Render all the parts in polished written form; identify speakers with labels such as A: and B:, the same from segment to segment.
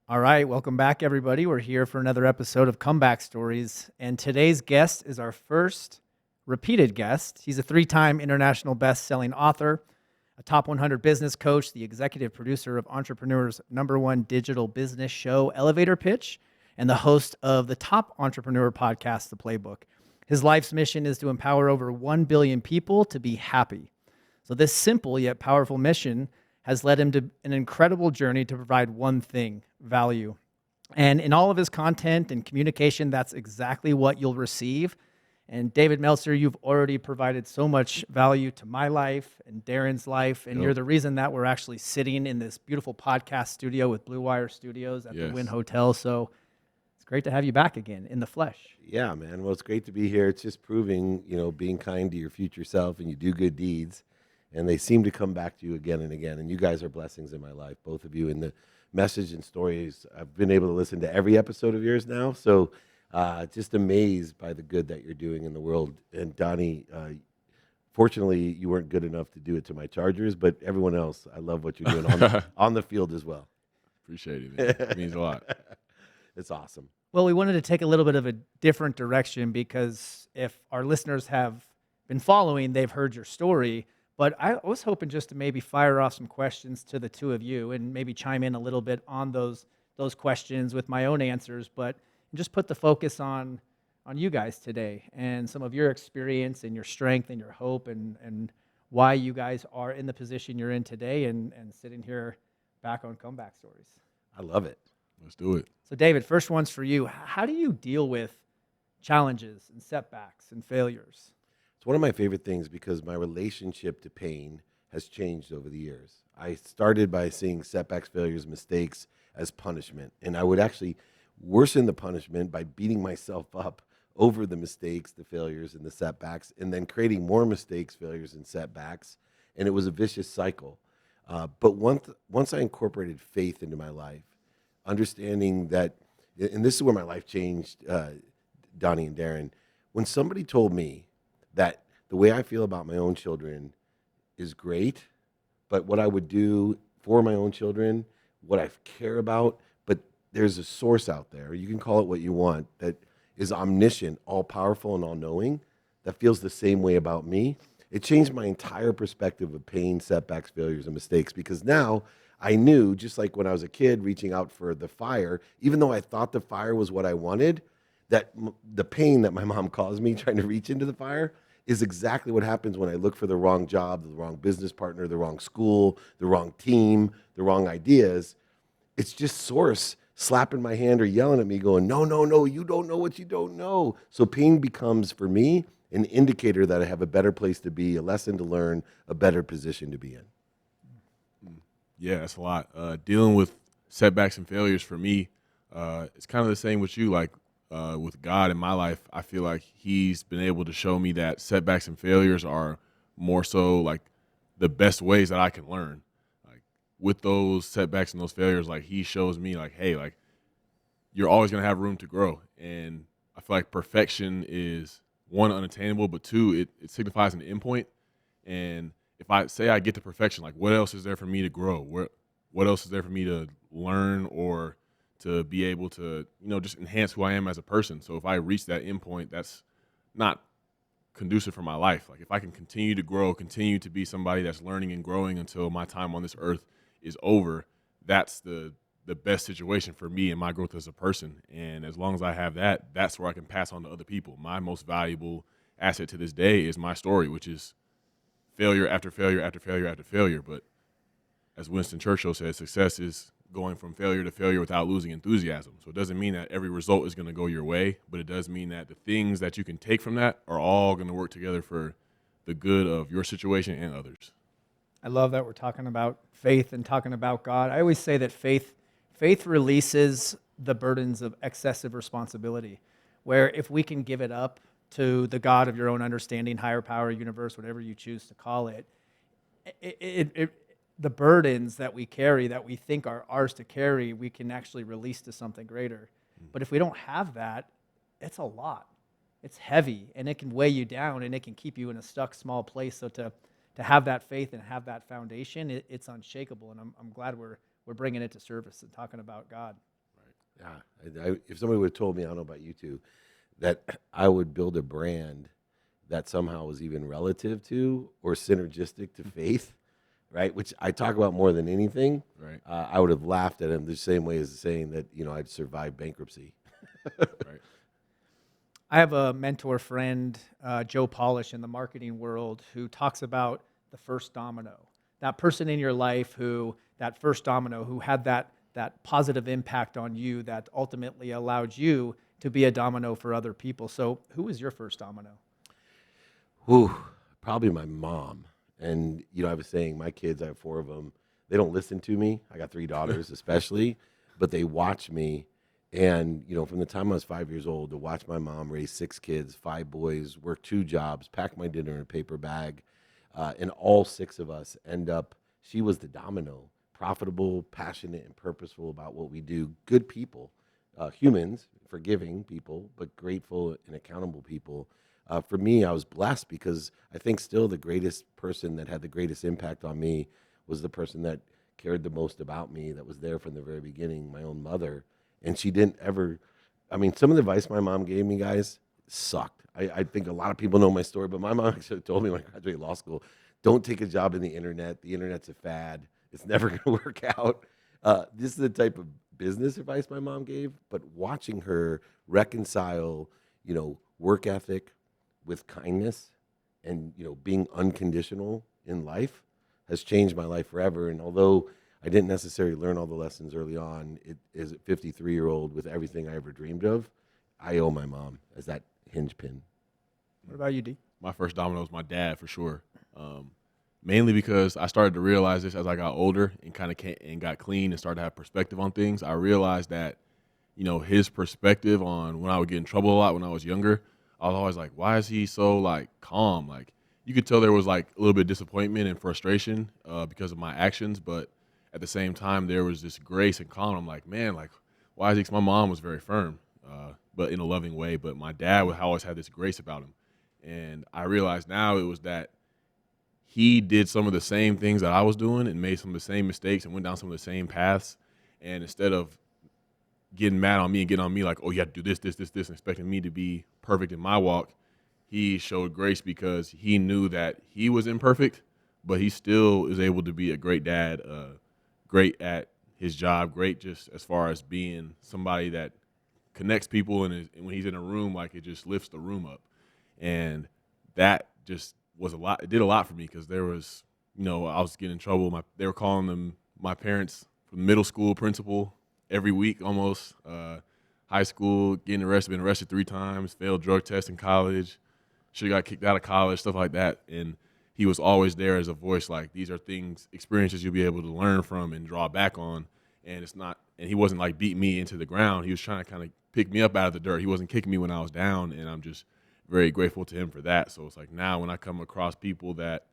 A: All right, welcome back, everybody. We're here for another episode of Comeback Stories, and today's guest is our first repeated guest. He's a three-time international best-selling author, a top 100 business coach, the executive producer of Entrepreneur's #1 digital business show, Elevator Pitch, and the host of the top entrepreneur podcast, The Playbook. His life's mission is to empower over 1 billion people to be happy. So this simple yet powerful mission has led him to an incredible journey to provide one thing: value. And in all of his content and communication, that's exactly what you'll receive. And David Meltzer, you've already provided so much value to my life and Darren's life, and you're the reason that we're actually sitting in this beautiful podcast studio with Blue Wire Studios at the Wynn Hotel. So it's great to have you back again in the flesh.
B: Yeah, man. Well, it's great to be here. It's just proving, being kind to your future self and you do good deeds, and they seem to come back to you again and again. And you guys are blessings in my life, both of you. And the message and stories, I've been able to listen to every episode of yours now. So just amazed by the good that you're doing in the world. And Donnie, fortunately, you weren't good enough to do it to my Chargers, but everyone else, I love what you're doing on the field as well.
C: Appreciate it, man. It means a lot.
B: It's awesome.
A: Well, we wanted to take a little bit of a different direction because if our listeners have been following, they've heard your story. But I was hoping just to maybe fire off some questions to the two of you and maybe chime in a little bit on those questions with my own answers, but just put the focus on you guys today and some of your experience and your strength and your hope and why you guys are in the position you're in today and sitting here back on Comeback Stories.
B: I love it.
C: Let's do it.
A: So David, first one's for you. How do you deal with challenges and setbacks and failures?
B: It's one of my favorite things because my relationship to pain has changed over the years. I started by seeing setbacks, failures, mistakes as punishment, and I would actually worsen the punishment by beating myself up over the mistakes, the failures, and the setbacks, and then creating more mistakes, failures, and setbacks, and it was a vicious cycle. But once I incorporated faith into my life, understanding that, and this is where my life changed, Donnie and Darren, when somebody told me that the way I feel about my own children is great, but what I would do for my own children, what I care about, but there's a source out there, you can call it what you want, that is omniscient, all-powerful, and all-knowing, that feels the same way about me. It changed my entire perspective of pain, setbacks, failures, and mistakes, because now I knew, just like when I was a kid reaching out for the fire, even though I thought the fire was what I wanted, that the pain that my mom caused me trying to reach into the fire is exactly what happens when I look for the wrong job, the wrong business partner, the wrong school, the wrong team, the wrong ideas. It's just source slapping my hand or yelling at me going, no, no, no, you don't know what you don't know. So pain becomes, for me, an indicator that I have a better place to be, a lesson to learn, a better position to be in.
C: Yeah, that's a lot. Dealing with setbacks and failures for me, it's kind of the same with you. Like with God in my life, I feel like He's been able to show me that setbacks and failures are more so like the best ways that I can learn. Like with those setbacks and those failures, like He shows me like, hey, like you're always gonna have room to grow. And I feel like perfection is one, unattainable, but two, it signifies an endpoint. And if I say I get to perfection, like what else is there for me to grow? What else is there for me to learn or to be able to, just enhance who I am as a person? So if I reach that endpoint, that's not conducive for my life. Like if I can continue to grow, continue to be somebody that's learning and growing until my time on this earth is over, that's the best situation for me and my growth as a person. And as long as I have that, that's where I can pass on to other people. My most valuable asset to this day is my story, which is failure after failure after failure after failure. But as Winston Churchill said, success is going from failure to failure without losing enthusiasm. So it doesn't mean that every result is going to go your way, but it does mean that the things that you can take from that are all going to work together for the good of your situation and others.
A: I love that we're talking about faith and talking about God. I always say that faith releases the burdens of excessive responsibility, where if we can give it up to the God of your own understanding, higher power, universe, whatever you choose to call it, the burdens that we carry, that we think are ours to carry, we can actually release to something greater. But if we don't have that, it's a lot. It's heavy, and it can weigh you down, and it can keep you in a stuck, small place. So to have that faith and have that foundation, it's unshakable, and I'm glad we're bringing it to service and talking about God.
B: Yeah. If somebody would have told me, I don't know about you two, that I would build a brand that somehow was even relative to or synergistic to faith, right? Which I talk about more than anything.
C: Right.
B: I would have laughed at him the same way as saying that, I'd survive bankruptcy.
C: Right.
A: I have a mentor friend, Joe Polish, in the marketing world, who talks about the first domino. That person in your life that first domino, who had that positive impact on you that ultimately allowed you to be a domino for other people. So who was your first domino?
B: Whew, probably my mom. And, I was saying my kids, I have 4 of them. They don't listen to me. I got 3 daughters especially, but they watch me. And, from the time I was 5 years old to watch my mom raise 6 kids, 5 boys, work 2 jobs, pack my dinner in a paper bag, and all 6 of us she was the domino, profitable, passionate, and purposeful about what we do. Good people, humans, forgiving people, but grateful and accountable people. For me, I was blessed because I think still the greatest person that had the greatest impact on me was the person that cared the most about me, that was there from the very beginning, my own mother. And she didn't ever, some of the advice my mom gave me, guys, sucked. I think a lot of people know my story, but my mom actually told me when I graduated law school, don't take a job in the internet. The internet's a fad. It's never going to work out. This is the type of business advice my mom gave, but watching her reconcile, work ethic with kindness and, being unconditional in life has changed my life forever. And although I didn't necessarily learn all the lessons early on, it is a 53-year-old with everything I ever dreamed of. I owe my mom as that hinge pin.
A: What about you, D?
C: My first domino was my dad for sure. Mainly because I started to realize this as I got older and got clean and started to have perspective on things. I realized that, his perspective on when I would get in trouble a lot when I was younger, I was always like, why is he so like calm? Like you could tell there was like a little bit of disappointment and frustration because of my actions, but at the same time there was this grace and calm. I'm like, man, like why is he? 'Cause my mom was very firm, but in a loving way. But my dad would always have this grace about him, and I realized now it was that he did some of the same things that I was doing and made some of the same mistakes and went down some of the same paths. And instead of getting mad on me and getting on me like, oh, you have to do this, and expecting me to be perfect in my walk, he showed grace because he knew that he was imperfect, but he still is able to be a great dad, great at his job, great just as far as being somebody that connects people and when he's in a room, like it just lifts the room up. And that just was a lot. It did a lot for me because there was, I was getting in trouble. They were calling them my parents from middle school principal every week almost. High school, getting arrested, been arrested 3 times, failed drug test in college, should have got kicked out of college, stuff like that. And he was always there as a voice, like these are experiences you'll be able to learn from and draw back on. And he wasn't like beating me into the ground. He was trying to kind of pick me up out of the dirt. He wasn't kicking me when I was down, and I'm just very grateful to him for that. So it's like now when I come across people that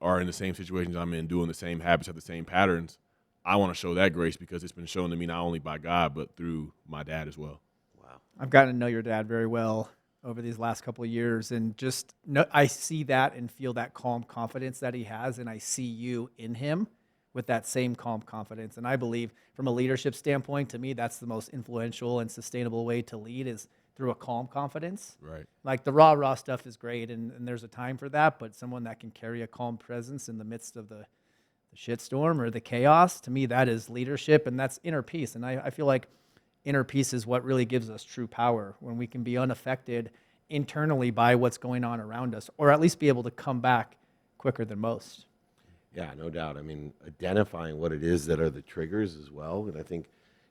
C: are in the same situations I'm in, doing the same habits, have the same patterns, I want to show that grace because it's been shown to me not only by God, but through my dad as well.
B: Wow.
A: I've gotten to know your dad very well over these last couple of years, and I see that and feel that calm confidence that he has, and I see you in him with that same calm confidence. And I believe from a leadership standpoint, to me, that's the most influential and sustainable way to lead is through a calm confidence.
C: Right.
A: Like the raw stuff is great, and there's a time for that, but someone that can carry a calm presence in the midst of the shitstorm or the chaos, to me, that is leadership, and that's inner peace. And I feel like inner peace is what really gives us true power, when we can be unaffected internally by what's going on around us, or at least be able to come back quicker than most.
B: Yeah, no doubt. Identifying what it is that are the triggers as well. And I think,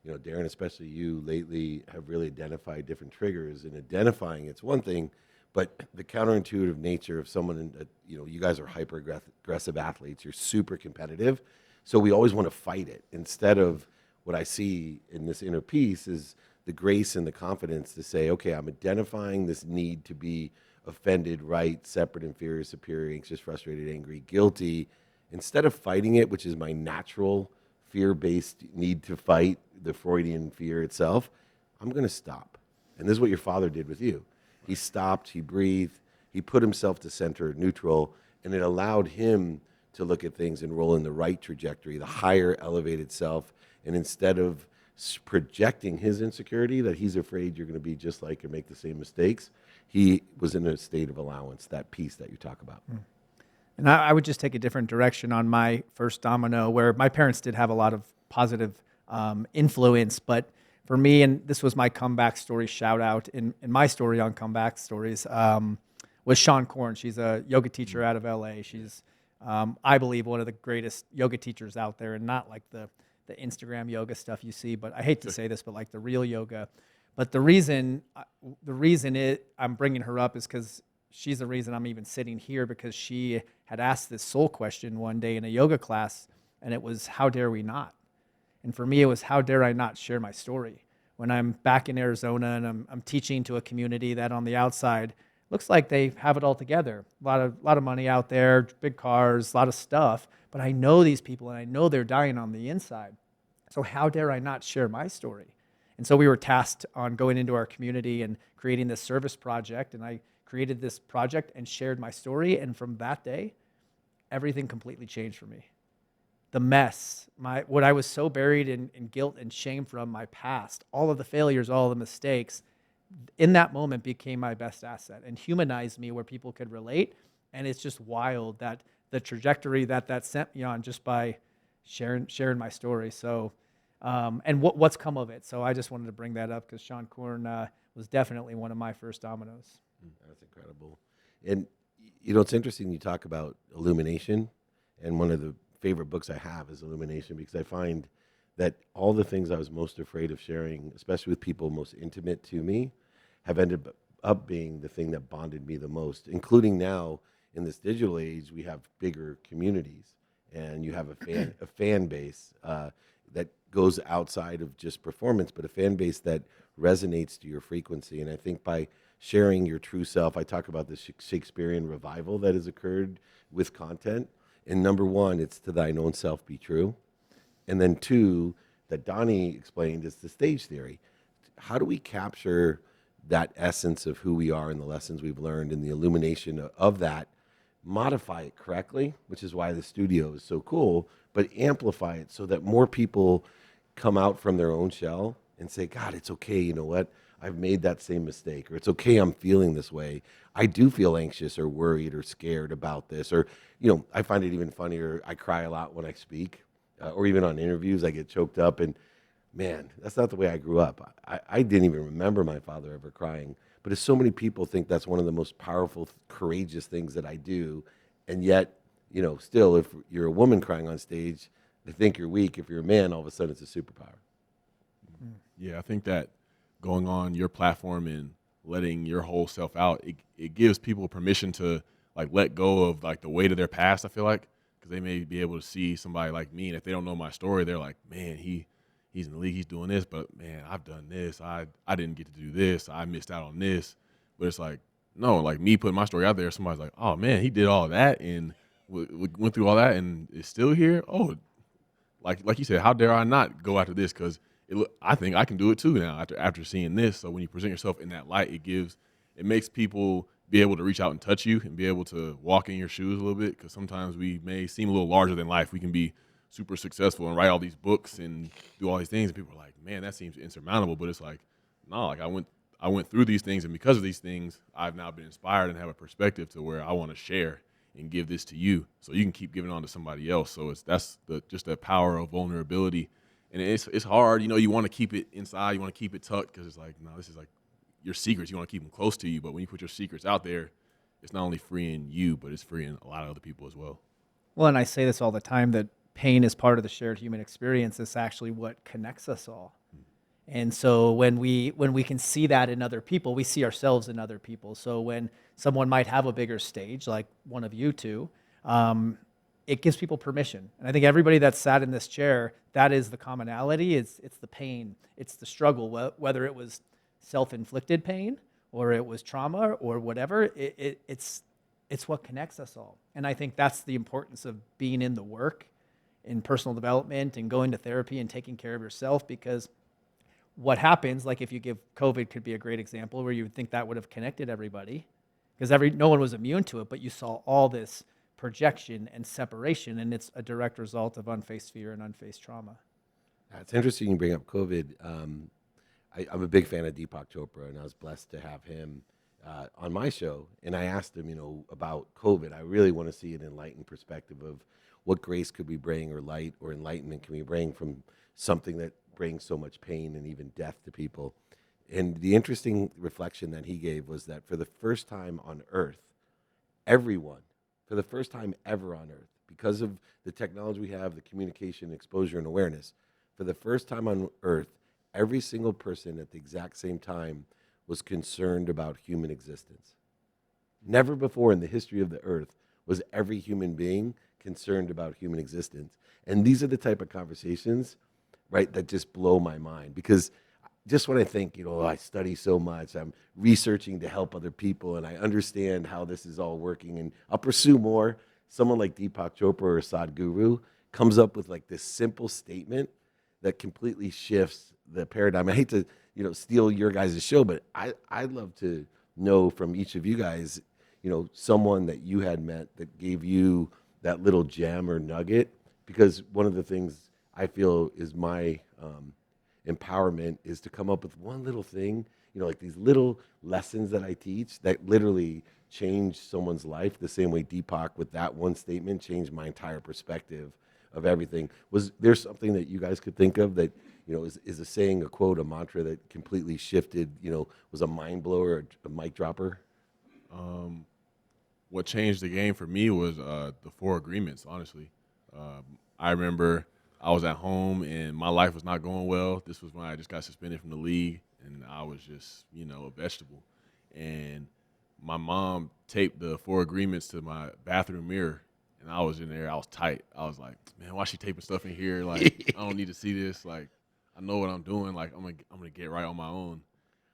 B: Darren, especially you lately have really identified different triggers, and identifying it's one thing, but the counterintuitive nature of someone, you guys are hyper aggressive athletes, you're super competitive. So we always want to fight it instead of what I see in this inner peace is the grace and the confidence to say, okay, I'm identifying this need to be offended, right, separate, inferior, superior, anxious, frustrated, angry, guilty. Instead of fighting it, which is my natural fear-based need to fight, the Freudian fear itself, I'm going to stop. And this is what your father did with you. He stopped, he breathed, he put himself to center, neutral, and it allowed him to look at things and roll in the right trajectory, the higher elevated self. And instead of projecting his insecurity that he's afraid you're going to be just like or make the same mistakes. He was in a state of allowance, that peace that you talk about.
A: And I would just take a different direction on my first domino, where my parents did have a lot of positive influence. But for me, and this was my comeback story shout out in my story on comeback stories, was Sean Korn. She's a yoga teacher out of LA. She's, I believe, one of the greatest yoga teachers out there, and not like the Instagram yoga stuff you see, but I hate to say this, but like the real yoga. But the reason I'm bringing her up is because she's the reason I'm even sitting here, because she had asked this soul question one day in a yoga class, and it was, how dare we not? And for me, it was, how dare I not share my story? When I'm back in Arizona and I'm teaching to a community that on the outside looks like they have it all together, a lot of money out there, big cars, a lot of stuff, but I know these people and I know they're dying on the inside. So how dare I not share my story? And so we were tasked on going into our community and creating this service project, and I created this project and shared my story, and from that day, everything completely changed for me. The mess, what I was so buried in guilt and shame from my past, all of the failures, all of the mistakes, in that moment became my best asset and humanized me where people could relate. And it's just wild that the trajectory that sent me on just by sharing my story. So, and what's come of it. So I just wanted to bring that up because Sean Korn was definitely one of my first dominoes.
B: That's incredible. And, you know, it's interesting you talk about illumination, and one of the favorite books I have is Illumination, because I find that all the things I was most afraid of sharing, especially with people most intimate to me, have ended up being the thing that bonded me the most, including now in this digital age, we have bigger communities, and you have a fan base that goes outside of just performance, but a fan base that resonates to your frequency. And I think by sharing your true self, I talk about the Shakespearean revival that has occurred with content. And number one, it's to thine own self be true. And then two, that Donny explained, is the stage theory. How do we capture that essence of who we are and the lessons we've learned and the illumination of that, modify it correctly, which is why the studio is so cool, but amplify it so that more people come out from their own shell and say, God, it's okay, you know what? I've made that same mistake, or it's okay, I'm feeling this way. I do feel anxious or worried or scared about this. Or, you know, I find it even funnier, I cry a lot when I speak, or even on interviews, I get choked up. And man, that's not the way I grew up. I didn't even remember my father ever crying. But as so many people think that's one of the most powerful, courageous things that I do. And yet, you know, still, if you're a woman crying on stage, they think you're weak. If you're a man, all of a sudden it's a superpower.
C: Yeah, I think that going on your platform and letting your whole self out, it gives people permission to like let go of like the weight of their past, I feel like, because they may be able to see somebody like me, and if they don't know my story, they're like, man, he's in the league, he's doing this, but man, I've done this, I didn't get to do this, I missed out on this. But it's like, no, like me putting my story out there, somebody's like, oh man, he did all that and went through all that and is still here. Oh, like you said, how dare I not go after this? Because I think I can do it too now after seeing this. So when you present yourself in that light, it makes people be able to reach out and touch you and be able to walk in your shoes a little bit, because sometimes we may seem a little larger than life. We can be super successful and write all these books and do all these things, and people are like, man, that seems insurmountable. But it's like, no, like I went through these things, and because of these things, I've now been inspired and have a perspective to where I want to share and give this to you so you can keep giving on to somebody else. So that's just the power of vulnerability. And it's hard, you know, you want to keep it inside, you want to keep it tucked, because it's like, no, this is like your secrets. You want to keep them close to you, but when you put your secrets out there, it's not only freeing you, but it's freeing a lot of other people as well.
A: Well, and I say this all the time, that pain is part of the shared human experience. It's actually what connects us all. And so when we can see that in other people, we see ourselves in other people. So when someone might have a bigger stage, like one of you two, it gives people permission. And I think everybody that's sat in this chair, that is the commonality. It's the pain. It's the struggle, whether it was self-inflicted pain or it was trauma or whatever. It's what connects us all. And I think that's the importance of being in the work, in personal development and going to therapy and taking care of yourself, because what happens, like if you give COVID, could be a great example where you would think that would have connected everybody, because no one was immune to it, but you saw all this projection and separation, and it's a direct result of unfaced fear and unfaced trauma.
B: It's interesting you bring up COVID. I'm a big fan of Deepak Chopra, and I was blessed to have him on my show. And I asked him, about COVID. I really want to see an enlightened perspective of what grace could we bring, or light, or enlightenment can we bring from something that brings so much pain and even death to people. And the interesting reflection that he gave was that for the first time on earth, everyone, for the first time ever on earth, because of the technology we have, the communication, exposure, and awareness, for the first time on earth, every single person at the exact same time was concerned about human existence. Never before in the history of the earth was every human being concerned about human existence. And these are the type of conversations, right, that just blow my mind. Because just when I think, I study so much, I'm researching to help other people, and I understand how this is all working, and I'll pursue more. Someone like Deepak Chopra or Sadhguru comes up with like this simple statement that completely shifts the paradigm. I hate to, steal your guys' show, but I'd love to know from each of you guys, someone that you had met that gave you that little gem or nugget. Because one of the things I feel is my empowerment is to come up with one little thing, like these little lessons that I teach that literally change someone's life the same way Deepak with that one statement changed my entire perspective of everything. Was there something that you guys could think of that, is a saying, a quote, a mantra that completely shifted, was a mind blower, a mic dropper?
C: What changed the game for me was the 4 agreements, honestly. I remember I was at home and my life was not going well. This was when I just got suspended from the league, and I was just, a vegetable. And my mom taped the 4 agreements to my bathroom mirror, and I was in there. I was tight. I was like, man, why is she taping stuff in here? Like, I don't need to see this. Like, I know what I'm doing. Like, I'm gonna get right on my own.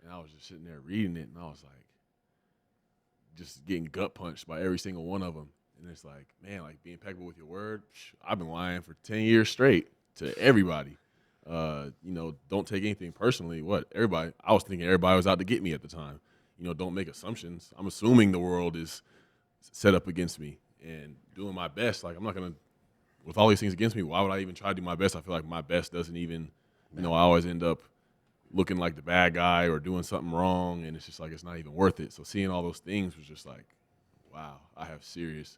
C: And I was just sitting there reading it, and I was like, just getting gut punched by every single one of them. And it's like, man, like, be impeccable with your word. I've been lying for 10 years straight to everybody. Don't take anything personally. I was thinking everybody was out to get me at the time. Don't make assumptions. I'm assuming the world is set up against me and doing my best. Like, I'm not going to, with all these things against me, why would I even try to do my best? I feel like my best doesn't even, I always end up looking like the bad guy or doing something wrong, and it's just like it's not even worth it. So seeing all those things was just like, wow, I have serious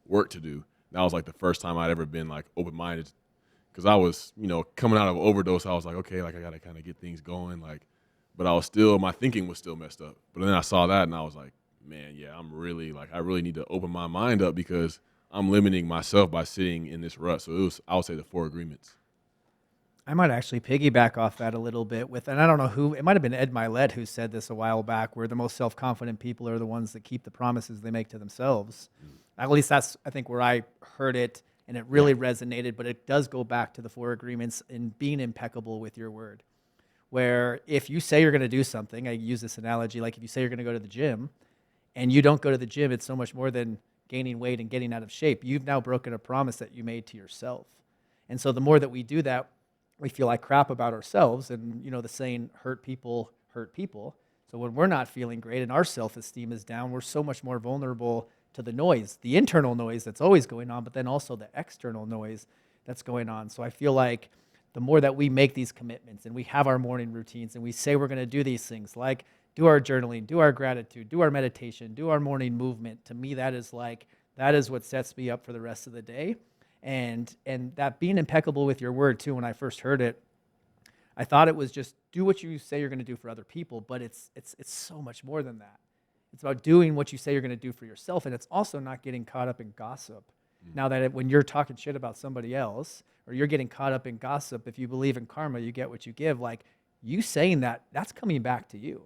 C: work to do. That was like the first time I'd ever been like open-minded, because I was, coming out of overdose. I was like, okay, like I got to kind of get things going, like, but my thinking was still messed up. But then I saw that and I was like, man, yeah, I really need to open my mind up, because I'm limiting myself by sitting in this rut. So I would say the 4 agreements.
A: I might actually piggyback off that a little bit and I don't know who, it might have been Ed Milet who said this a while back, where the most self-confident people are the ones that keep the promises they make to themselves. At least that's, I think, where I heard it, and it really resonated, but it does go back to the 4 agreements and being impeccable with your word. Where if you say you're going to do something, I use this analogy, like if you say you're going to go to the gym and you don't go to the gym, it's so much more than gaining weight and getting out of shape. You've now broken a promise that you made to yourself. And so the more that we do that, we feel like crap about ourselves. And, the saying, hurt people hurt people. So when we're not feeling great and our self-esteem is down, we're so much more vulnerable to the noise, the internal noise that's always going on, but then also the external noise that's going on. So I feel like the more that we make these commitments and we have our morning routines and we say we're going to do these things, like do our journaling, do our gratitude, do our meditation, do our morning movement, to me that is what sets me up for the rest of the day. And that being impeccable with your word too, when I first heard it, I thought it was just do what you say you're going to do for other people, but it's so much more than that. It's about doing what you say you're going to do for yourself, and it's also not getting caught up in gossip. Now that when you're talking shit about somebody else, or you're getting caught up in gossip, if you believe in karma, you get what you give. Like, you saying that's coming back to you.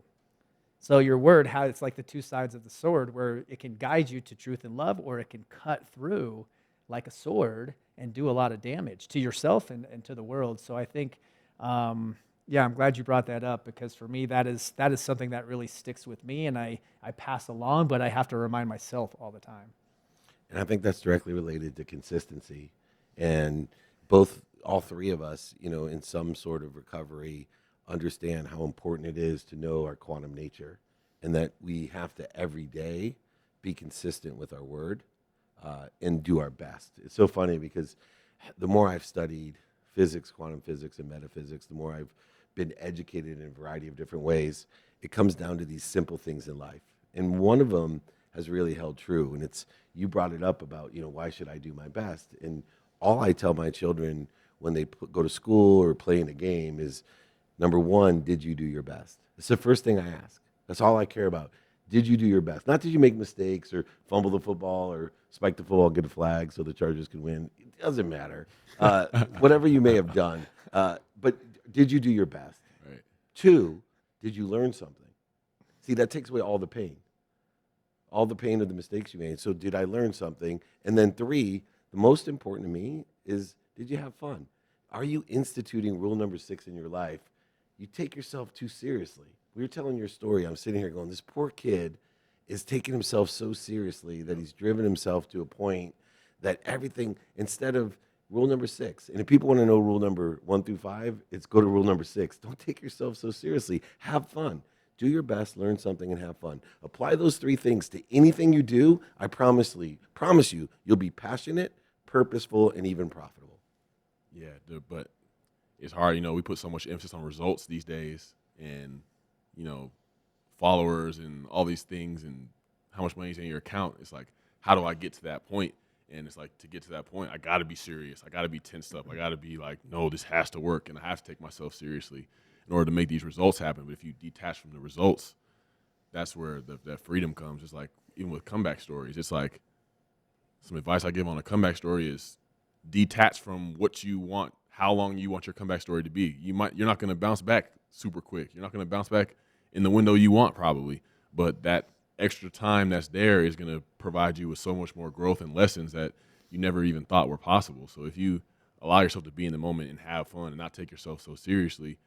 A: So your word, it's like the 2 sides of the sword, where it can guide you to truth and love, or it can cut through like a sword and do a lot of damage to yourself and to the world. So I think, I'm glad you brought that up, because for me, that is something that really sticks with me, and I pass along, but I have to remind myself all the time.
B: And I think that's directly related to consistency. And all 3 of us, in some sort of recovery, understand how important it is to know our quantum nature, and that we have to every day be consistent with our word and do our best. It's so funny, because the more I've studied physics, quantum physics, and metaphysics, the more I've been educated in a variety of different ways, it comes down to these simple things in life. And one of them has really held true. And it's, you brought it up about, why should I do my best? And all I tell my children when they go to school or play in a game is, number one, did you do your best? It's the first thing I ask. That's all I care about. Did you do your best? Not did you make mistakes or fumble the football or spike the football and get a flag so the Chargers can win. It doesn't matter. Whatever you may have done. But did you do your best?
C: Right.
B: 2, did you learn something? See, that takes away all the pain of the mistakes you made. So did I learn something? And then 3, the most important to me is, did you have fun? Are you instituting rule number 6 in your life? You take yourself too seriously. We were telling your story. I'm sitting here going, this poor kid is taking himself so seriously that he's driven himself to a point that everything, instead of rule number 6, and if people want to know rule number 1 through 5, it's go to rule number 6. Don't take yourself so seriously. Have fun. Do your best, learn something, and have fun. Apply those 3 things to anything you do. I promise you, you'll be passionate, purposeful, and even profitable.
C: Yeah, but it's hard. We put so much emphasis on results these days, and followers and all these things, and how much money is in your account. It's like, how do I get to that point? And it's like, to get to that point, I got to be serious. I got to be tensed up. I got to be like, no, this has to work, and I have to take myself seriously in order to make these results happen. But if you detach from the results, that's where that freedom comes. It's like, even with comeback stories, it's like, some advice I give on a comeback story is detach from what you want, how long you want your comeback story to be. You're not going to bounce back super quick. You're not going to bounce back in the window you want, probably, but that extra time that's there is going to provide you with so much more growth and lessons that you never even thought were possible. So if you allow yourself to be in the moment and have fun and not take yourself so seriously,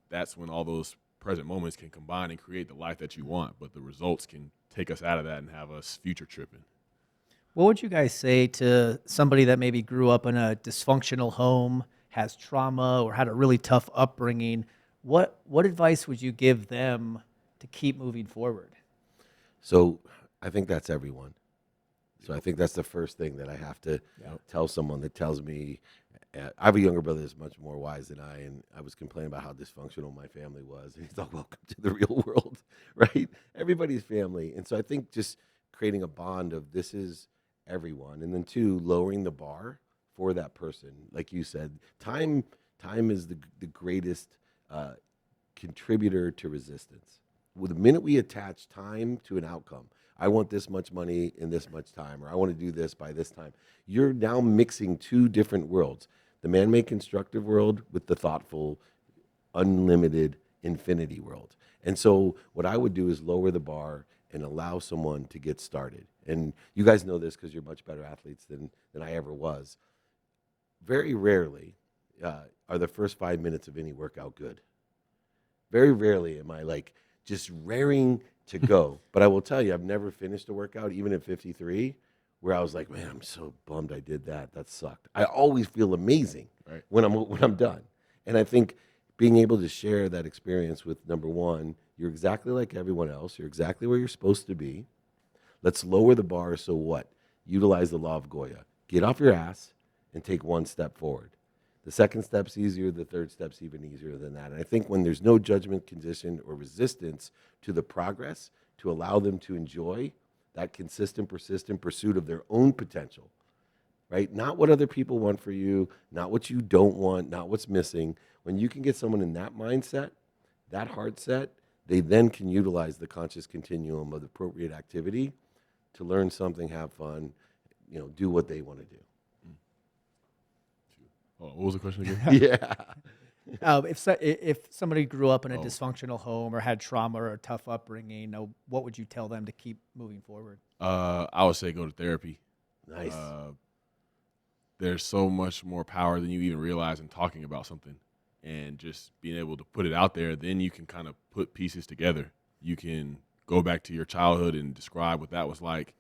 C: that's when all those present moments can combine and create the life that you want. But the results can take us out of that and have us future tripping.
A: What would you guys say to somebody that maybe grew up in a dysfunctional home, has trauma, or had a really tough upbringing? What advice would you give them to keep moving forward?
B: So I think that's everyone. So I think that's the first thing that I have to tell someone that tells me. I have a younger brother that's much more wise than I, and I was complaining about how dysfunctional my family was. And he's like, welcome to the real world, right? Everybody's family. And so I think just creating a bond of this is everyone. And then 2, lowering the bar for that person. Like you said, time is the greatest contributor to resistance. Well, the minute we attach time to an outcome, I want this much money in this much time, or I want to do this by this time, you're now mixing 2 different worlds. The man-made constructive world with the thoughtful, unlimited infinity world. And so what I would do is lower the bar and allow someone to get started. And you guys know this because you're much better athletes than I ever was. Very rarely are the first 5 minutes of any workout good. Very rarely am I like just raring to go. But I will tell you, I've never finished a workout, even at 53, where I was like, man, I'm so bummed I did that. That sucked. I always feel amazing when I'm done. And I think being able to share that experience with, number 1, you're exactly like everyone else. You're exactly where you're supposed to be. Let's lower the bar. So what? Utilize the law of Goya. Get off your ass and take 1 step forward. The second step's easier. The third step's even easier than that. And I think when there's no judgment, condition, or resistance to the progress, to allow them to enjoy that consistent, persistent pursuit of their own potential, right? Not what other people want for you, not what you don't want, not what's missing. When you can get someone in that mindset, that heart set, they then can utilize the conscious continuum of the appropriate activity to learn something, have fun, do what they want to do.
C: Oh, what was the question again?
B: Yeah.
A: If somebody grew up in a dysfunctional home or had trauma or a tough upbringing, what would you tell them to keep moving forward?
C: I would say go to therapy.
B: Nice.
C: There's so much more power than you even realize in talking about something, and just being able to put it out there. Then you can kind of put pieces together. You can go back to your childhood and describe what that was like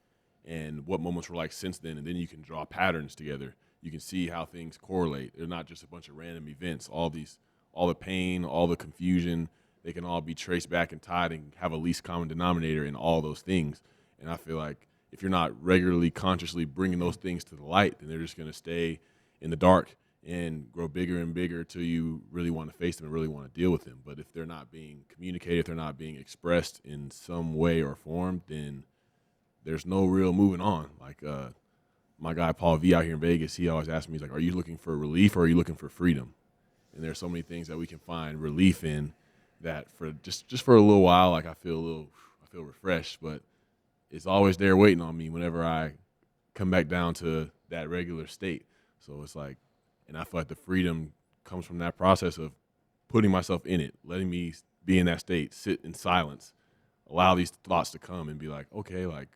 C: and what moments were like since then, and then you can draw patterns together. You can see how things correlate. They're not just a bunch of random events. All the pain, all the confusion, they can all be traced back and tied and have a least common denominator in all those things. And I feel like if you're not regularly, consciously bringing those things to the light, then they're just going to stay in the dark and grow bigger and bigger till you really want to face them and really want to deal with them. But if they're not being communicated, if they're not being expressed in some way or form, then there's no real moving on. Like my guy Paul V out here in Vegas, he always asks me, he's like, are you looking for relief or are you looking for freedom? And there's so many things that we can find relief in that for just for a little while, like I feel refreshed, but it's always there waiting on me whenever I come back down to that regular state. So it's like, and I feel like the freedom comes from that process of putting myself in it, letting me be in that state, sit in silence, allow these thoughts to come and be like, okay, like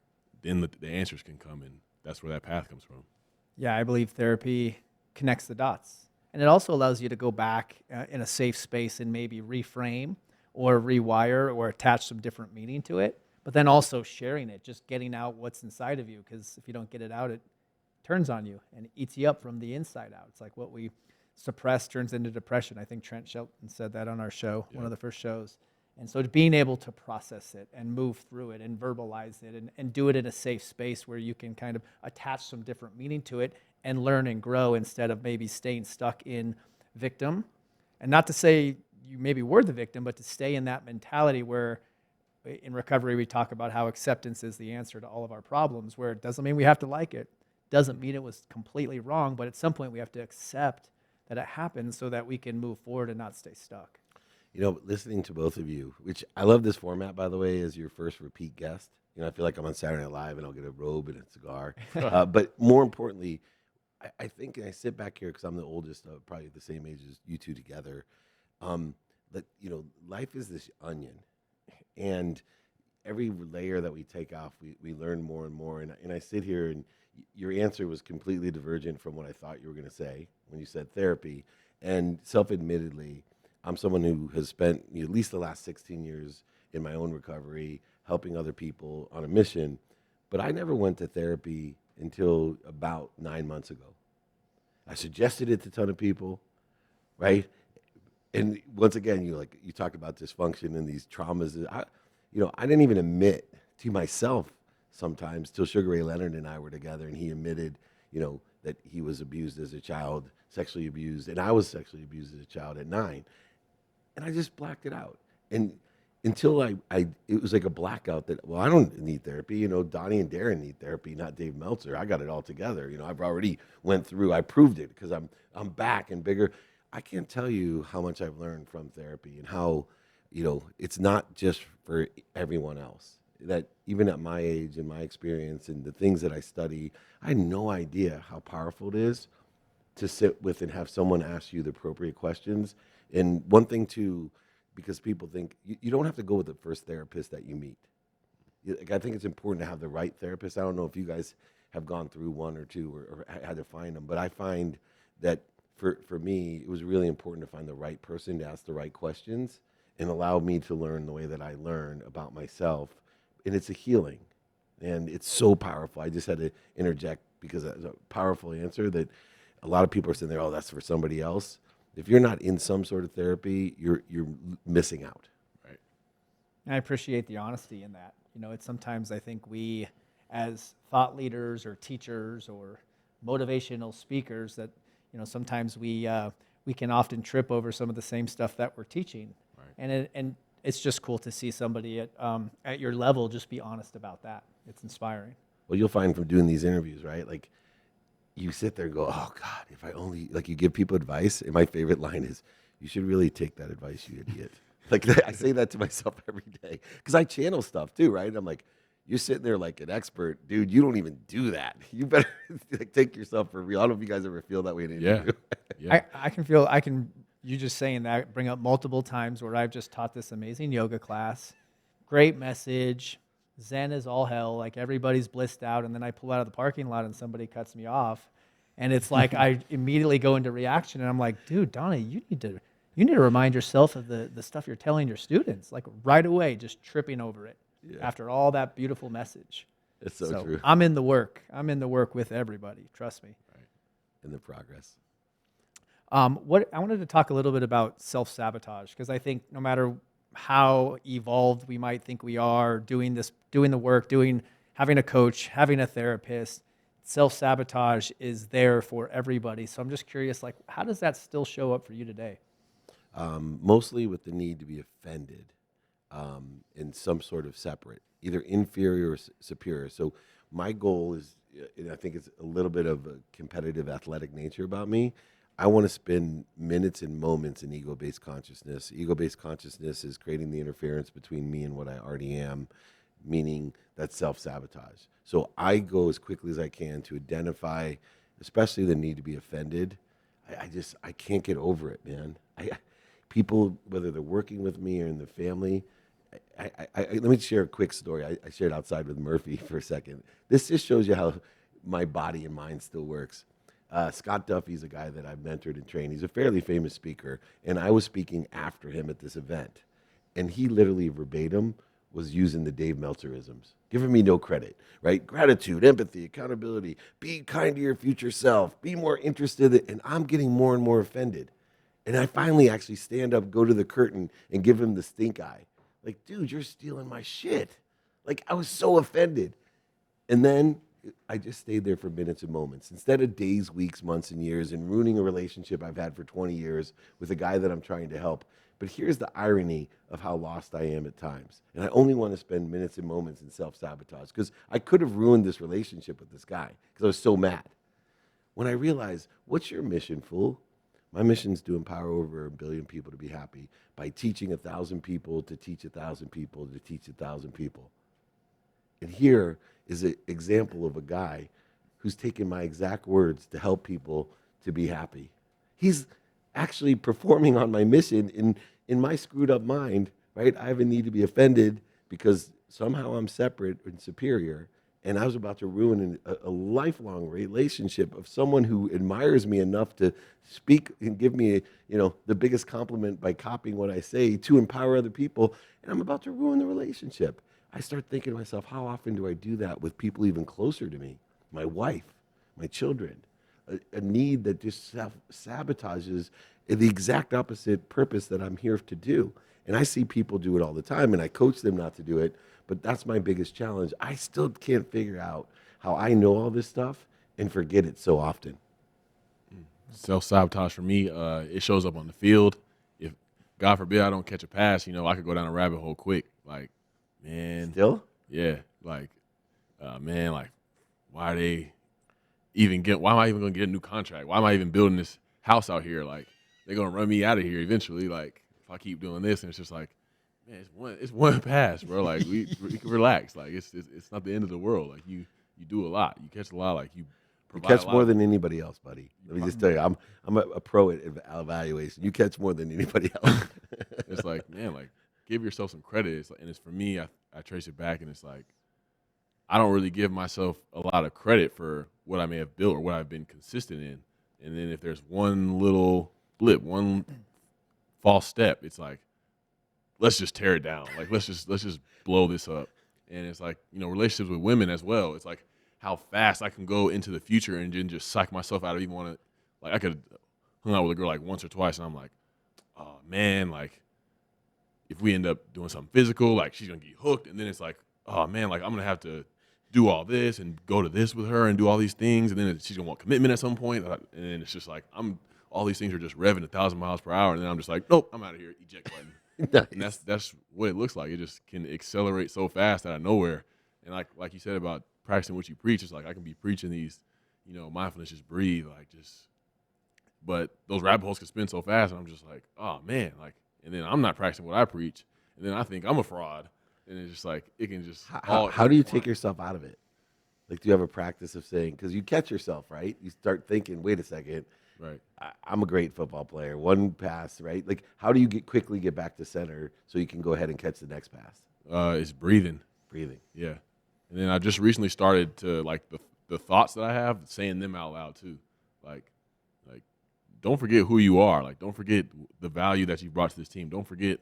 C: then the answers can come, and that's where that path comes from.
A: Yeah, I believe therapy connects the dots. And it also allows you to go back in a safe space and maybe reframe or rewire or attach some different meaning to it. But then also sharing it, just getting out what's inside of you. Because if you don't get it out, it turns on you and eats you up from the inside out. It's like what we suppress turns into depression. I think Trent Shelton said that on our show, one of the first shows. And so being able to process it and move through it and verbalize it and do it in a safe space where you can kind of attach some different meaning to it and learn and grow instead of maybe staying stuck in victim. And not to say you maybe were the victim, but to stay in that mentality where in recovery we talk about how acceptance is the answer to all of our problems, where it doesn't mean we have to like it, doesn't mean it was completely wrong, but at some point we have to accept that it happened so that we can move forward and not stay stuck.
B: You know, listening to both of you, which I love this format, by the way, as your first repeat guest. You know, I feel like I'm on Saturday Night Live and I'll get a robe and a cigar. But more importantly, I think, and I sit back here because I'm the oldest, probably the same age as you two together, that, you know, life is this onion. And every layer that we take off, we learn more and more. And I sit here, and your answer was completely divergent from what I thought you were going to say when you said therapy. And self-admittedly, I'm someone who has spent at least the last 16 years in my own recovery, helping other people on a mission. But I never went to therapy until about 9 months ago. I suggested it to a ton of people, right? And once again, you talk about dysfunction and these traumas. I didn't even admit to myself sometimes till Sugar Ray Leonard and I were together, and he admitted, that he was abused as a child, sexually abused, and I was sexually abused as a child at 9. And I just blacked it out. And until it was like a blackout that, well, I don't need therapy. Donnie and Darren need therapy, not Dave Meltzer. I got it all together. I've already went through, I proved it because I'm back and bigger. I can't tell you how much I've learned from therapy and how, it's not just for everyone else. That even at my age and my experience and the things that I study, I had no idea how powerful it is to sit with and have someone ask you the appropriate questions. And one thing too, because people think you don't have to go with the first therapist that you meet. I think it's important to have the right therapist. I don't know if you guys have gone through one or two or had to find them, but I find that for me, it was really important to find the right person to ask the right questions and allow me to learn the way that I learn about myself. And it's a healing, and it's so powerful. I just had to interject because it's a powerful answer that a lot of people are saying there, oh, that's for somebody else. If you're not in some sort of therapy, you're missing out.
C: Right.
A: And I appreciate the honesty in that. It's sometimes I think we, as thought leaders or teachers or motivational speakers, that sometimes we can often trip over some of the same stuff that we're teaching, right. And it's just cool to see somebody at your level just be honest about that. It's inspiring.
B: Well, you'll find from doing these interviews, right? Like, you sit there and go, oh, God, if I only, you give people advice. And my favorite line is, you should really take that advice, you idiot. I say that to myself every day because I channel stuff too, right? I'm like, you're sitting there like an expert. Dude, you don't even do that. You better take yourself for real. I don't know if you guys ever feel that way in an interview.
A: Yeah. You just saying that bring up multiple times where I've just taught this amazing yoga class. Great message. Zen is all hell. Everybody's blissed out. And then I pull out of the parking lot and somebody cuts me off. And it's like I immediately go into reaction and I'm like, dude, Donnie, you need to remind yourself of the stuff you're telling your students. Right away, just tripping over it after all that beautiful message.
B: It's so true.
A: I'm in the work. I'm in the work with everybody. Trust me.
B: Right. In the progress.
A: What I wanted to talk a little bit about self-sabotage, because I think no matter how evolved we might think we are doing the work, having a coach, having a therapist, self-sabotage is there for everybody. So I'm just curious, like, how does that still show up for you today?
B: Mostly with the need to be offended in some sort of separate, either inferior or superior. So my goal is, and I think it's a little bit of a competitive athletic nature about me. I want to spend minutes and moments in ego-based consciousness. Ego-based consciousness is creating the interference between me and what I already am, meaning that's self-sabotage. So I go as quickly as I can to identify, especially the need to be offended. I can't get over it, man. People, whether they're working with me or in the family, let me share a quick story. I shared outside with Murphy for a second. This just shows you how my body and mind still works. Scott Duffy's a guy that I've mentored and trained. He's a fairly famous speaker, and I was speaking after him at this event. And he literally verbatim was using the Dave Meltzerisms, giving me no credit, right? Gratitude, empathy, accountability, be kind to your future self, be more interested, and I'm getting more and more offended. And I finally actually stand up, go to the curtain, and give him the stink eye. Like, dude, you're stealing my shit. Like, I was so offended. And then I just stayed there for minutes and moments. Instead of days, weeks, months, and years, and ruining a relationship I've had for 20 years with a guy that I'm trying to help. But here's the irony of how lost I am at times. And I only want to spend minutes and moments in self-sabotage because I could have ruined this relationship with this guy because I was so mad. When I realized, what's your mission, fool? My mission is to empower over 1 billion people to be happy by teaching 1,000 people to teach 1,000 people to teach 1,000 people. And here is an example of a guy who's taken my exact words to help people to be happy. He's actually performing on my mission in my screwed up mind, right? I have a need to be offended because somehow I'm separate and superior. And I was about to ruin a lifelong relationship of someone who admires me enough to speak and give me, the biggest compliment by copying what I say to empower other people. And I'm about to ruin the relationship. I start thinking to myself, how often do I do that with people even closer to me? My wife, my children, a need that just sabotages the exact opposite purpose that I'm here to do. And I see people do it all the time, and I coach them not to do it. But that's my biggest challenge. I still can't figure out how I know all this stuff and forget it so often.
C: Self-sabotage for me, it shows up on the field. If, God forbid, I don't catch a pass, I could go down a rabbit hole quick. Like, man.
B: Still?
C: Yeah. Like, man, like, why am I even going to get a new contract? Why am I even building this house out here? Like, they're going to run me out of here eventually. Like, if I keep doing this, and it's just like, man, it's one pass, bro. Like we can relax. Like it's not the end of the world. Like you do a lot. You catch a lot. Like you
B: catch more than anybody else, buddy. Let me just tell you, I'm a pro at evaluation. You catch more than anybody else.
C: It's like, man, like give yourself some credit. And it's for me. I trace it back, and it's like I don't really give myself a lot of credit for what I may have built or what I've been consistent in. And then if there's one little blip, one false step, it's like, let's just tear it down. Like, let's just blow this up. And it's like, relationships with women as well. It's like how fast I can go into the future and then just psych myself out of even want to, like I could hung out with a girl like once or twice and I'm like, oh man, like if we end up doing something physical, like she's going to get hooked. And then it's like, oh man, like I'm going to have to do all this and go to this with her and do all these things. And then she's going to want commitment at some point. And then it's just like, all these things are just revving 1,000 miles per hour. And then I'm just like, nope, I'm out of here. Eject button.
B: Nice.
C: And that's what it looks like. It just can accelerate so fast out of nowhere. And like you said about practicing what you preach, it's like I can be preaching these, mindfulness, just breathe, but those rabbit holes can spin so fast, and I'm just like, oh man, like, and then I'm not practicing what I preach, and then I think I'm a fraud, and it's just like it can just.
B: How do you take yourself out of it? Like, do you have a practice of saying, because you catch yourself, right? You start thinking, wait a second.
C: Right.
B: I'm a great football player. One pass, right? Like, how do you quickly get back to center so you can go ahead and catch the next pass?
C: It's breathing.
B: Breathing.
C: Yeah. And then I just recently started to, like, the thoughts that I have, saying them out loud, too. Like, don't forget who you are. Like, don't forget the value that you brought to this team. Don't forget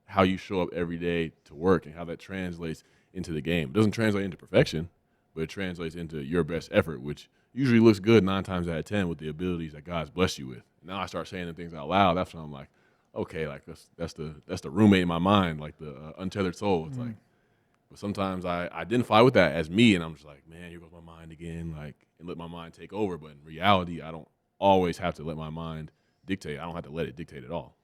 C: how you show up every day to work and how that translates into the game. It doesn't translate into perfection, but it translates into your best effort, which usually looks good 9 times out of 10 with the abilities that God's blessed you with. Now I start saying the things out loud. That's when I'm like, okay, like that's the roommate in my mind, like the untethered soul. It's like, But sometimes I identify with that as me, and I'm just like, man, here goes my mind again, like, and let my mind take over. But in reality, I don't always have to let my mind dictate. I don't have to let it dictate at all.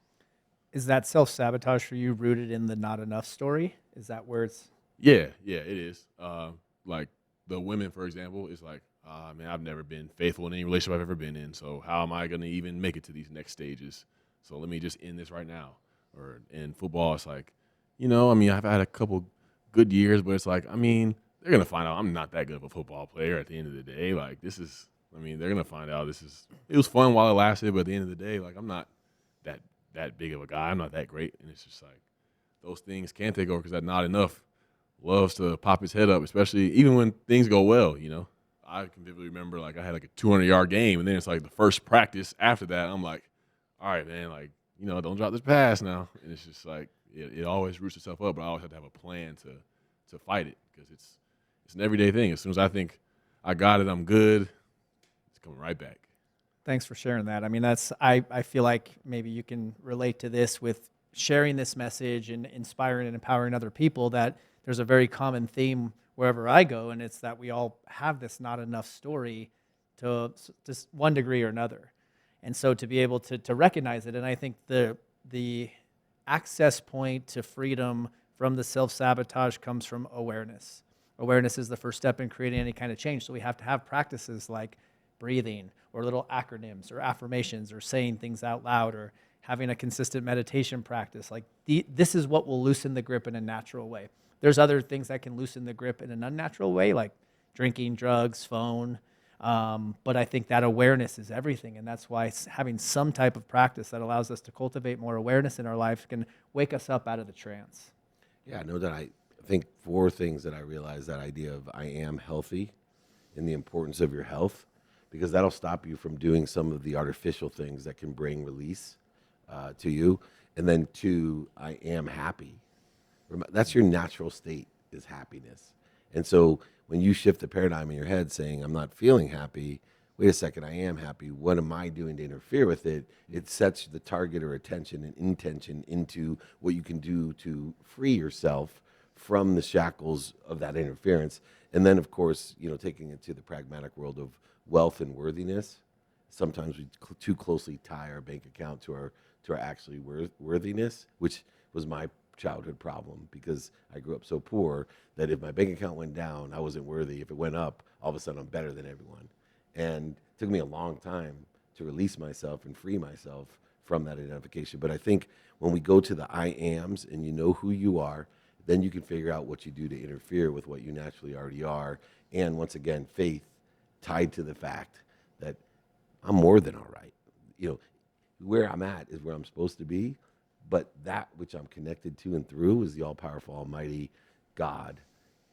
A: Is that self-sabotage for you rooted in the not enough story? Is that where it's
C: Yeah, it is. Like the women, for example, is like, man, I've never been faithful in any relationship I've ever been in. So how am I going to even make it to these next stages? So let me just end this right now. Or in football, it's like, I mean, I've had a couple good years, but it's like, I mean, they're going to find out I'm not that good of a football player at the end of the day. Like they're going to find out it was fun while it lasted, but at the end of the day, like I'm not that big of a guy. I'm not that great. And it's just like those things can take over because that not enough loves to pop his head up, especially even when things go well, I can vividly remember like I had like a 200-yard game, and then it's like the first practice after that, I'm like, all right, man, like, don't drop this pass now. And it's just like it always roots itself up, but I always have to have a plan to fight it because it's an everyday thing. As soon as I think I got it, I'm good, it's coming right back.
A: Thanks for sharing that. I mean, I feel like maybe you can relate to this with sharing this message and inspiring and empowering other people, that there's a very common theme wherever I go, and it's that we all have this not enough story to just one degree or another. And so to be able to recognize it, and I think the access point to freedom from the self-sabotage comes from awareness. Awareness is the first step in creating any kind of change. So we have to have practices like breathing or little acronyms or affirmations or saying things out loud or having a consistent meditation practice. Like this is what will loosen the grip in a natural way. There's other things that can loosen the grip in an unnatural way, like drinking, drugs, phone. But I think that awareness is everything. And that's why having some type of practice that allows us to cultivate more awareness in our life can wake us up out of the trance.
B: Yeah, no, that I think 4 things that I realized, that idea of I am healthy and the importance of your health, because that'll stop you from doing some of the artificial things that can bring release to you. And then 2, I am happy. That's your natural state, is happiness. And so when you shift the paradigm in your head saying, I'm not feeling happy, wait a second, I am happy. What am I doing to interfere with it? It sets the target or attention and intention into what you can do to free yourself from the shackles of that interference. And then, of course, taking it to the pragmatic world of wealth and worthiness. Sometimes we too closely tie our bank account to our actually worthiness, which was my childhood problem, because I grew up so poor that if my bank account went down, I wasn't worthy. If it went up, all of a sudden I'm better than everyone. And it took me a long time to release myself and free myself from that identification. But I think when we go to the I ams and you know who you are, then you can figure out what you do to interfere with what you naturally already are. And once again, faith tied to the fact that I'm more than all right. Where I'm at is where I'm supposed to be, but that which I'm connected to and through is the all-powerful, almighty God.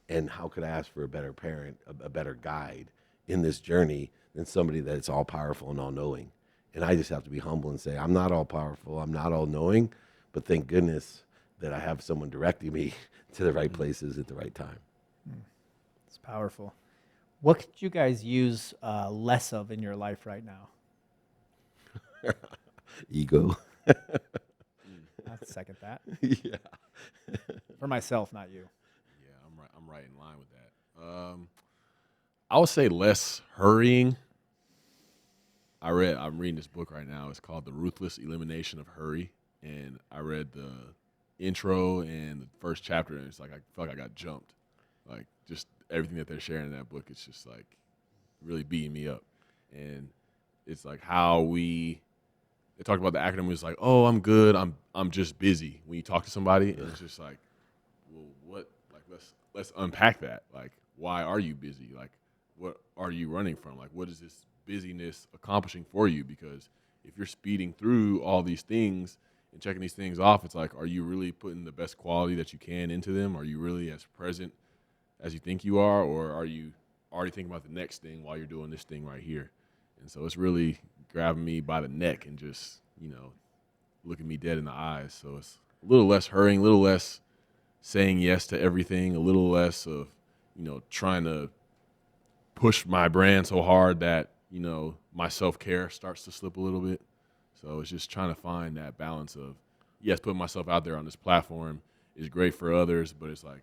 B: And how could I ask for a better parent, a better guide in this journey than somebody that's all-powerful and all-knowing? And I just have to be humble and say, I'm not all-powerful, I'm not all-knowing, but thank goodness that I have someone directing me to the right places at the right time.
A: It's powerful. What could you guys use less of in your life right now?
B: Ego.
A: I second that.
B: Yeah.
A: For myself, not you.
C: Yeah, I'm right in line with that. I would say less hurrying. I'm reading this book right now. It's called The Ruthless Elimination of Hurry, and I read the intro and the first chapter, and it's like I felt like I got jumped. Like just everything that they're sharing in that book, it's just like really beating me up. And it's like how they talked about the acronym. It's like, oh, I'm good. I'm just busy. When you talk to somebody, and it's just like, well, what? Like let's unpack that. Like, why are you busy? Like, what are you running from? Like, what is this busyness accomplishing for you? Because if you're speeding through all these things and checking these things off, it's like, are you really putting the best quality that you can into them? Are you really as present as you think you are, or are you already thinking about the next thing while you're doing this thing right here? And so it's really grabbing me by the neck and just, looking me dead in the eyes. So it's a little less hurrying, a little less saying yes to everything, a little less of, trying to push my brand so hard that, my self-care starts to slip a little bit. So it's just trying to find that balance of, yes, putting myself out there on this platform is great for others, but it's like,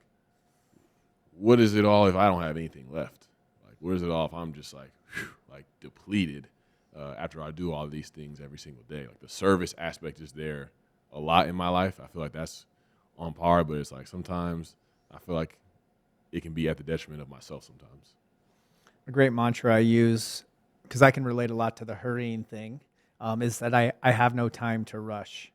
C: what is it all if I don't have anything left? Like, what is it all if I'm just like, like depleted after I do all these things every single day? Like the service aspect is there a lot in my life. I feel like that's on par, but it's like sometimes I feel like it can be at the detriment of myself sometimes.
A: A great mantra I use, because I can relate a lot to the hurrying thing, is that I have no time to rush,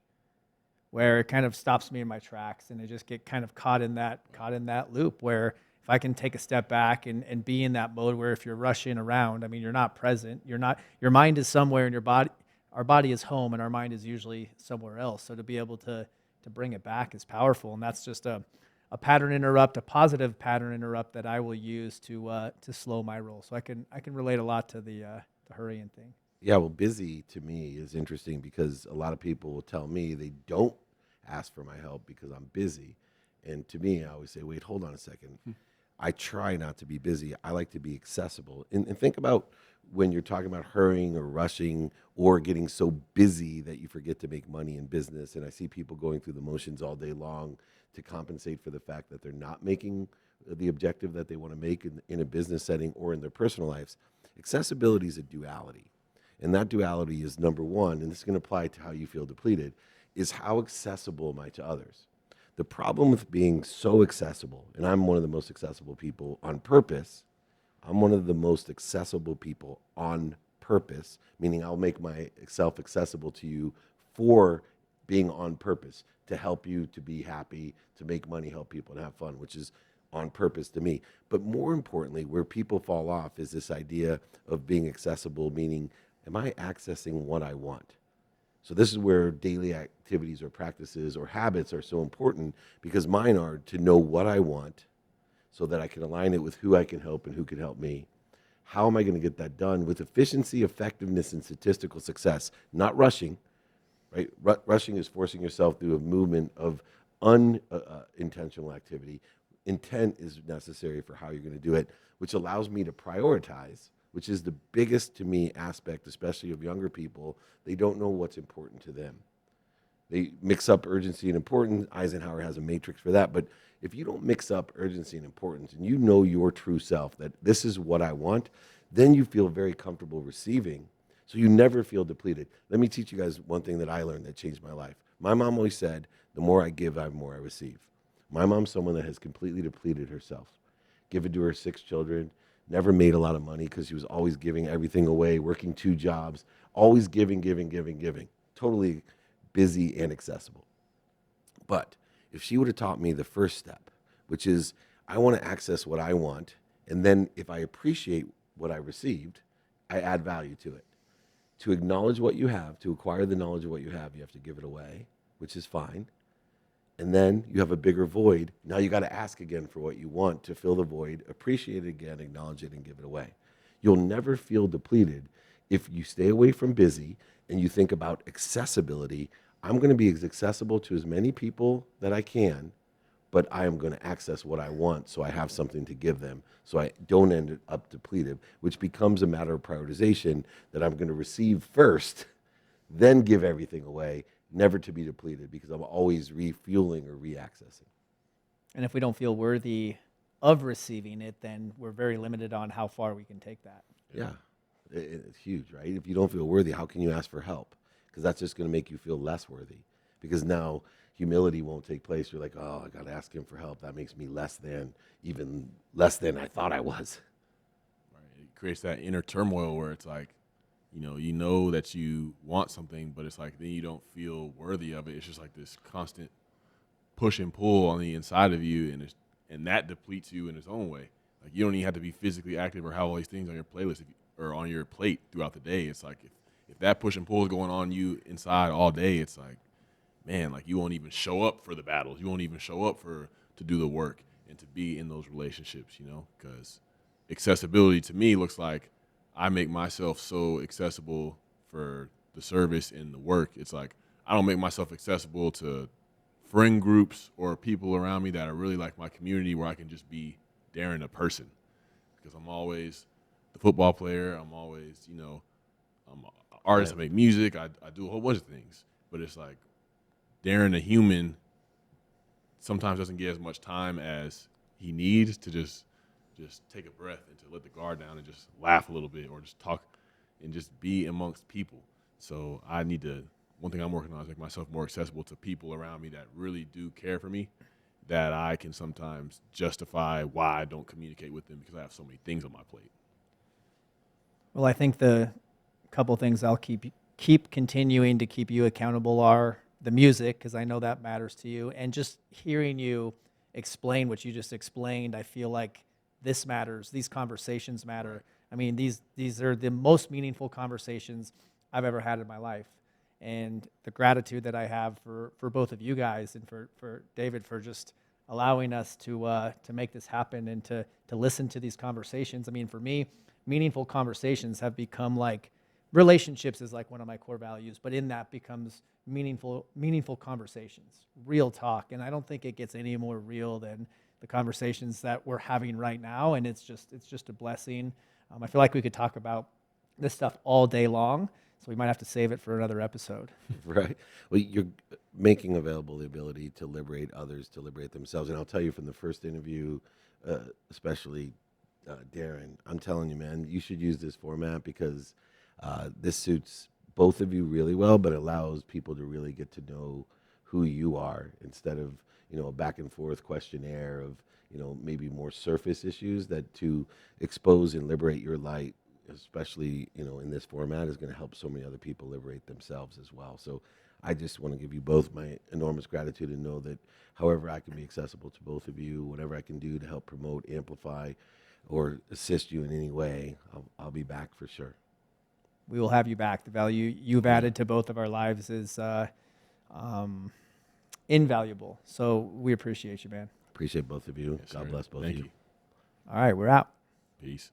A: where it kind of stops me in my tracks, and I just get kind of caught in that loop where if I can take a step back and be in that mode where if you're rushing around, I mean, you're not present. Your mind is somewhere, and your body, our body is home, and our mind is usually somewhere else. So to be able to bring it back is powerful, and that's just a pattern interrupt, a positive pattern interrupt that I will use to slow my roll. So I can relate a lot to the hurrying thing.
B: Yeah, well, busy to me is interesting because a lot of people will tell me they don't ask for my help because I'm busy. And to me, I always say, wait, hold on a second. I try not to be busy. I like to be accessible. And think about when you're talking about hurrying or rushing or getting so busy that you forget to make money in business. And I see people going through the motions all day long to compensate for the fact that they're not making the objective that they want to make in a business setting or in their personal lives. Accessibility is a duality. And that duality is number one, and this is going to apply to how you feel depleted, is how accessible am I to others? The problem with being so accessible, and I'm one of the most accessible people on purpose, I'm one of the most accessible people on purpose, meaning I'll make myself accessible to you for being on purpose, to help you, to be happy, to make money, help people, and have fun, which is on purpose to me. But more importantly, where people fall off is this idea of being accessible, meaning, am I accessing what I want? So this is where daily activities or practices or habits are so important, because mine are to know what I want so that I can align it with who I can help and who can help me. How am I going to get that done with efficiency, effectiveness, and statistical success? Not rushing, right? Rushing is forcing yourself through a movement of unintentional activity. Intent is necessary for how you're going to do it, which allows me to prioritize, which is the biggest to me aspect, especially of younger people. They don't know what's important to them. They mix up urgency and importance. Eisenhower has a matrix for that. But if you don't mix up urgency and importance and you know your true self, that this is what I want, then you feel very comfortable receiving. So you never feel depleted. Let me teach you guys one thing that I learned that changed my life. My mom always said, the more I give, the more I receive. My mom's someone that has completely depleted herself. Given to her 6 children, never made a lot of money because she was always giving everything away, working 2 jobs, always giving. Totally busy and accessible. But if she would have taught me the first step, which is I want to access what I want, and then if I appreciate what I received, I add value to it. To acknowledge what you have, to acquire the knowledge of what you have to give it away, which is fine. And then you have a bigger void. Now you got to ask again for what you want to fill the void, appreciate it again, acknowledge it, and give it away. You'll never feel depleted if you stay away from busy and you think about accessibility. I'm going to be as accessible to as many people that I can, but I am going to access what I want so I have something to give them, so I don't end up depleted, which becomes a matter of prioritization, that I'm going to receive first, then give everything away, never to be depleted, because I'm always refueling or reaccessing.
A: And if we don't feel worthy of receiving it, then we're very limited on how far we can take that.
B: Yeah, it's huge, right? If you don't feel worthy, how can you ask for help? Because that's just going to make you feel less worthy, because now humility won't take place. You're like, oh, I got to ask him for help. That makes me less than, even less than I thought I was.
C: Right. It creates that inner turmoil where it's like, you know that you want something, but it's like then you don't feel worthy of it. It's just like this constant push and pull on the inside of you, and that depletes you in its own way. Like you don't even have to be physically active or have all these things on your playlist or on your plate throughout the day. It's like if that push and pull is going on you inside all day, it's like, man, like you won't even show up for the battles. You won't even show up to do the work and to be in those relationships, because accessibility to me looks like I make myself so accessible for the service and the work. It's like I don't make myself accessible to friend groups or people around me that are really like my community, where I can just be Darren a person, because I'm always the football player. I'm always, I'm an artist. I make music. I do a whole bunch of things, but it's like Darren, a human, sometimes doesn't get as much time as he needs to just take a breath and to let the guard down and just laugh a little bit or just talk and just be amongst people. So I need to, one thing I'm working on is make myself more accessible to people around me that really do care for me, that I can sometimes justify why I don't communicate with them because I have so many things on my plate.
A: Well, I think the couple things I'll keep continuing to keep you accountable are the music, because I know that matters to you, and just hearing you explain what you just explained. I feel like this matters. These conversations matter. I mean, these are the most meaningful conversations I've ever had in my life. And the gratitude that I have for both of you guys and for David for just allowing us to make this happen and to listen to these conversations. I mean, for me, meaningful conversations have become like relationships is like one of my core values, but in that becomes meaningful conversations, real talk. And I don't think it gets any more real than the conversations that we're having right now. And it's just a blessing. I feel like we could talk about this stuff all day long, so we might have to save it for another episode.
B: Right. Well, you're making available the ability to liberate others, to liberate themselves. And I'll tell you from the first interview, especially Darren, I'm telling you, man, you should use this format because this suits both of you really well, but allows people to really get to know who you are instead of, a back and forth questionnaire of, maybe more surface issues. That to expose and liberate your light, especially, in this format, is going to help so many other people liberate themselves as well. So I just want to give you both my enormous gratitude and know that however I can be accessible to both of you, whatever I can do to help promote, amplify, or assist you in any way, I'll be back for sure.
A: We will have you back. The value you've added to both of our lives is invaluable. So we appreciate you, man.
B: Appreciate both of you.
C: Yes,
B: God
C: sir.
B: bless both
C: Thank
B: of you.
C: you.
A: All right, we're out.
C: Peace.